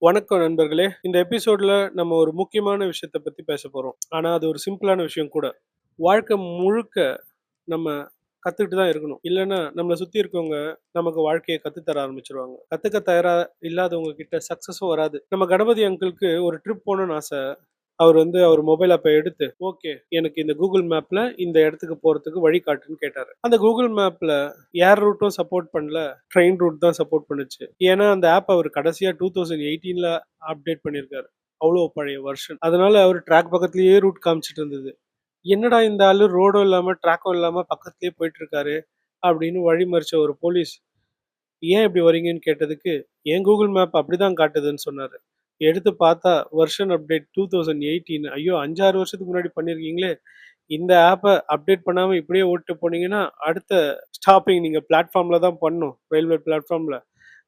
வணக்கம் நண்பர்களே. இந்த எபிசோட்ல நம்ம ஒரு முக்கியமான விஷயத்த பத்தி பேசப் போறோம். ஆனா அது ஒரு சிம்பிளான விஷயம் கூட. வாழ்க்கை முழுக்க நம்ம கத்துக்கிட்டு தான் இருக்கணும். இல்லன்னா நம்மள சுத்தி இருக்கவங்க நமக்கு வாழ்க்கைய கத்து தர ஆரம்பிச்சுருவாங்க. கத்துக்க தயாரா இல்லாதவங்க கிட்ட சக்சஸும் வராது. நம்ம கணபதி அங்கிள்க்கு ஒரு ட்ரிப் போணும்னு ஆசை. அவர் மொபைல் ஆப்ப எடுத்து, ஓகே எனக்கு இந்த Google மேப்ல இந்த இடத்துக்கு போறதுக்கு வழி காட்டுன்னு கேட்டாரு. அந்த Google மேப்ல ஏர் ரூட்டும் சப்போர்ட் பண்ணல. ட்ரெயின் ரூட் தான் சப்போர்ட் பண்ணுச்சு. ஏன்னா அந்த ஆப் அவர் கடைசியா 2018ல அப்டேட் பண்ணியிருக்காரு. அவ்வளோ பழைய வெர்ஷன். அதனால அவர் ட்ராக் பக்கத்திலேயே ரூட் காமிச்சிட்டு இருந்தது. என்னடா இந்த ஆளு ரோடும் இல்லாம, ட்ராக்கும் இல்லாம பக்கத்திலேயே போயிட்டு இருக்காரு அப்படின்னு வழிமறிச்ச ஒரு போலீஸ், ஏன் இப்படி வரீங்கன்னு கேட்டதுக்கு, என் கூகுள் மேப் அப்படிதான் காட்டுதுன்னு சொன்னாரு. எடுத்து பார்த்தா வெர்ஷன் அப்டேட் 2018. ஐயோ! 5, 6 வருஷத்துக்கு முன்னாடி பண்ணியிருக்கீங்களே. இந்த ஆப்ப அப்டேட் பண்ணாம இப்படியே ஓட்டு போனீங்கன்னா, அடுத்த ஸ்டாப்பிங் நீங்க பிளாட்ஃபார்ம்ல தான் பண்ணணும். ரயில்வே பிளாட்ஃபார்ம்ல.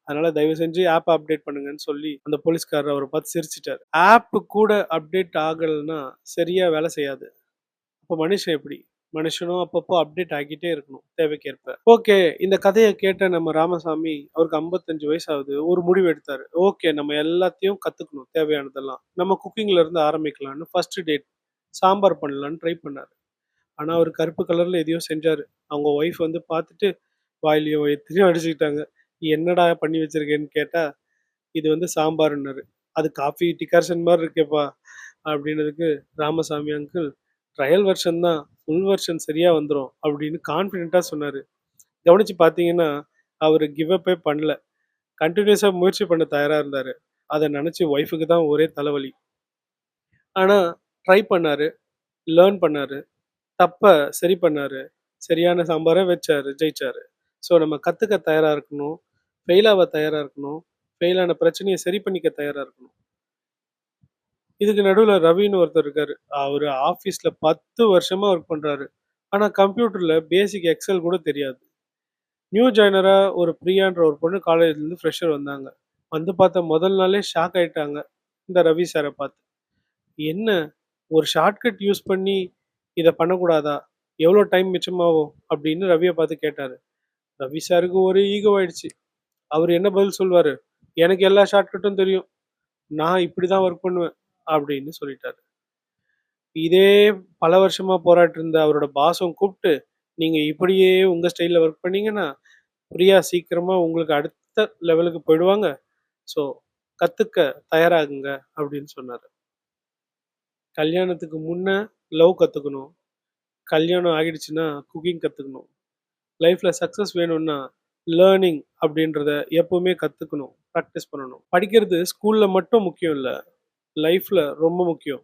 அதனால தயவு செஞ்சு ஆப்ப அப்டேட் பண்ணுங்கன்னு சொல்லி, அந்த போலீஸ்காரர் அவர பார்த்து சிரிச்சுட்டாரு. ஆப் கூட அப்டேட் ஆகலன்னா, சரியா வேலை செய்யாது. அப்ப மனுஷன் எப்படி? மனுஷனும் அப்பப்போ அப்டேட் ஆகிட்டே இருக்கணும் தேவைக்கேற்ப. ஓகே. இந்த கதைய கேட்ட நம்ம ராமசாமி, அவருக்கு 55 வயசு ஆகுது. ஒரு முடிவு எடுத்தாரு. ஓகே நம்ம எல்லாத்தையும் கத்துக்கணும் தேவையானதெல்லாம். நம்ம குக்கிங்ல இருந்து ஆரம்பிக்கலாம்னு ஃபர்ஸ்ட் டேட் சாம்பார் பண்ணலான்னு ட்ரை பண்ணாரு. ஆனா அவரு கருப்பு கலர்ல எதையோ செஞ்சாரு. அவங்க ஒய்ஃப் வந்து பார்த்துட்டு வாயிலயும் வயித்துலயும் அடிச்சுக்கிட்டாங்க. என்னடா பண்ணி வச்சிருக்கேன்னு கேட்டா, இது வந்து சாம்பார்ன்னாரு. அது காஃபி டிகாஷன் மாரி இருக்கேப்பா அப்படின்னதுக்கு, ராமசாமி அங்கிள் ட்ரையல் வெர்ஷன் தான். ஃபுல் வெர்ஷன் சரியா வந்துரும் அப்படின்னு கான்ஃபிடென்ட்டா சொன்னாரு. கவனிச்சு பார்த்தீங்கன்னா, அவரு கிவ் அப்பே பண்ணல. கன்டினியூஸா முயற்சி பண்ண தயாரா இருந்தாரு. அத நெனச்சு ஒய்ஃப்‌க்கு தான் ஒரே தலைவலி. ஆனா ட்ரை பண்ணாரு, லேர்ன் பண்ணாரு, தப்ப சரி பண்ணாரு. சரியான சாம்பார வச்சாரு, ஜெயிச்சாரு. ஸோ நம்ம கத்துக்க தயாரா இருக்கணும். ஃபெயில் ஆவ தயாரா இருக்கணும். ஃபெயில் ஆன பிரச்சனைய சரி பண்ணிக்க தயாரா இருக்கணும். இதுக்கு நடுவுல ரவின்னு ஒருத்தர் இருக்காரு. அவரு ஆஃபீஸ்ல 10 வருஷமா ஒர்க் பண்றாரு. ஆனா கம்ப்யூட்டர்ல பேசிக் எக்ஸெல் கூட தெரியாது. நியூ ஜாயினரா ஒரு பிரியான்ற ஒரு பொண்ணு காலேஜ்லேருந்து ஃப்ரெஷர் வந்தாங்க. வந்து பார்த்த முதல் நாளே ஷாக் ஆயிட்டாங்க. இந்த ரவி சார பார்த்து. "என்ன ஒரு ஷார்ட்கட் யூஸ் பண்ணி இத பண்ணக்கூடாதா? எவ்வளோ டைம் மிச்சமாகும்?" அப்படின்னு ரவிய பார்த்து கேட்டாரு. ரவி சாருக்கு ஒரே ஈகோ ஆயிடுச்சு. அவரு என்ன பதில் சொல்வாரு? "எனக்கு எல்லா ஷார்ட்கட்டும் தெரியும். நான் இப்படி தான் ஒர்க் பண்ணுவேன்." அப்படின்னு சொல்லிட்டாரு. இதே பல வருஷமா போராடிட்டு இருந்த அவரோட பாஸும் கூப்ட்டு, "நீங்க இப்படியே உங்க ஸ்டைல்ல ஒர்க் பண்ணீங்கன்னா, பிரியா சீக்கிரமா உங்களுக்கு அடுத்த லெவலுக்கு போயிடுவாங்க. ஸோ கத்துக்க தயாராகுங்க" அப்படின்னு சொன்னாரு. கல்யாணத்துக்கு முன்ன லவ் கத்துக்கணும். கல்யாணம் ஆகிடுச்சுன்னா குக்கிங் கத்துக்கணும். லைஃப்ல சக்சஸ் வேணும்னா லேர்னிங் அப்படின்றத எப்பவுமே கத்துக்கணும். பிராக்டிஸ் பண்ணணும். படிக்கிறது ஸ்கூல்ல மட்டும் முக்கியம் இல்ல. லைஃப்ல ரொம்ப முக்கியம்.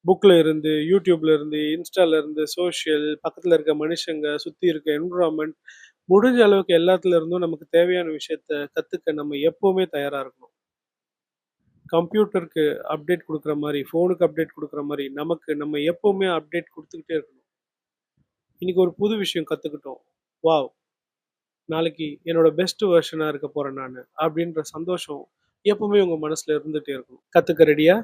புக்ல இருந்து, யூடியூப்ல இருந்து, இன்ஸ்டால இருந்து, சோஷியல், பக்கத்துல இருக்க மனுஷங்க, சுத்தி இருக்க என்விரான்மென்ட், முடிஞ்ச அளவுக்கு எல்லாத்துல இருந்தும் நமக்கு தேவையான விஷயத்த கத்துக்க நம்ம எப்பவுமே தயாரா இருக்கணும். கம்ப்யூட்டருக்கு அப்டேட் குடுக்குற மாரி, ஃபோனுக்கு அப்டேட் குடுக்குற மாரி, நமக்கு நம்ம எப்பவுமே அப்டேட் குடுத்துக்கிட்டே இருக்கணும். இன்னைக்கு ஒரு புது விஷயம் கத்துக்கிட்டோம். வாவ்! நாளைக்கு என்னோட பெஸ்ட் வெர்ஷனா இருக்க போறேன் நானு. அப்படின்ற சந்தோஷம் எப்பவுமே உங்க மனசுல இருந்துட்டே இருக்கணும். கத்துக்க ரெடியா?